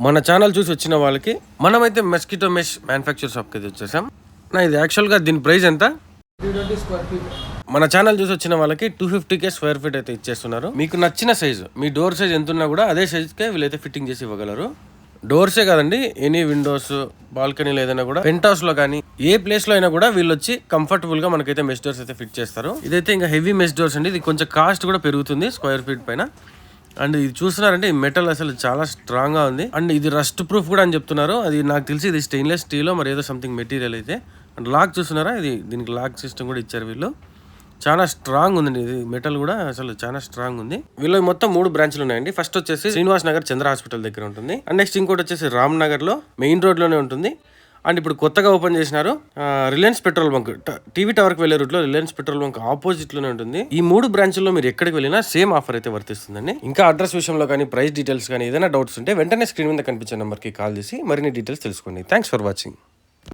మన ఛానల్ చూసి వచ్చిన వాళ్ళకి మనమైతే మస్కిటో మెష్ మ్యానుఫ్యాక్చర్ షాప్కి అయితే వచ్చేసాం. ఇది యాక్చువల్గా దీని ప్రైస్ ఎంత? 320 స్క్వేర్ ఫీట్. మన ఛానల్ చూసి వచ్చిన వాళ్ళకి 250K స్క్వేర్ ఫీట్ అయితే ఇచ్చేస్తున్నారు. మీకు నచ్చిన సైజు, మీ డోర్ సైజ్ ఎంత ఉన్నా కూడా అదే సైజ్కే వీళ్ళైతే ఫిట్టింగ్ చేసి ఇవ్వగలరు. డోర్సే కాదండి, ఎనీ విండోస్, బాల్కనీలు ఏదైనా కూడా, పెంట్ హౌస్ లో కానీ ఏ ప్లేస్ లో అయినా కూడా వీళ్ళు వచ్చి కంఫర్టబుల్ గా మనకైతే మెష్ డోర్స్ అయితే ఫిట్ చేస్తారు. ఇదైతే ఇంకా హెవీ మెష్ డోర్స్ అండి. ఇది కొంచెం కాస్ట్ కూడా పెరుగుతుంది స్క్వేర్ ఫీట్ పైన. అండ్ ఇది చూస్తున్నారంటే ఈ మెటల్ అసలు చాలా స్ట్రాంగ్ గా ఉంది. అండ్ ఇది రస్ట్ ప్రూఫ్ కూడా అని చెప్తున్నారు. అది నాకు తెలిసి ఇది స్టెయిన్లెస్ స్టీల్ మరి ఏదో సంథింగ్ మెటీరియల్ అయితే. అండ్ లాక్ చూస్తున్నారా, ఇది దీనికి లాక్ సిస్టమ్ కూడా ఇచ్చారు వీళ్ళు. చాలా స్ట్రాంగ్ ఉందండి ఇది మెటల్ కూడా, అసలు చాలా స్ట్రాంగ్ ఉంది. వీళ్ళు మొత్తం 3 బ్రాంచ్లు ఉన్నాయండి. ఫస్ట్ వచ్చేసి శ్రీనివాస్ నగర్ చంద్ర హాస్పిటల్ దగ్గర ఉంటుంది. అండ్ నెక్స్ట్ ఇంకోటి వచ్చేసి రామ్ నగర్ లో మెయిన్ రోడ్ లోనే ఉంటుంది. అండ్ ఇప్పుడు కొత్తగా ఓపెన్ చేసినారు Reliance petrol bunk, TV tower కి వెళ్లే రూట్ లో రిలయన్స్ పెట్రోల్ బంక్ ఆపోజిట్ లోనే ఉంటుంది. ఈ 3 బ్రాంచ్ల్లో మీరు ఎక్కడికి వెళ్ళినా సేమ్ ఆఫర్ అయితే వర్తిస్తుందండి. ఇంకా అడ్రస్ విషయంలో కానీ, ప్రైస్ డీటెయిల్స్ కానీ ఏదైనా డౌట్స్ ఉంటే వెంటనే స్క్రీన్ మీద కనిపించే నెంబర్ కి కాల్ చేసి మరిన్ని డీటెయిల్స్ తెలుసుకోండి. Thanks for watching.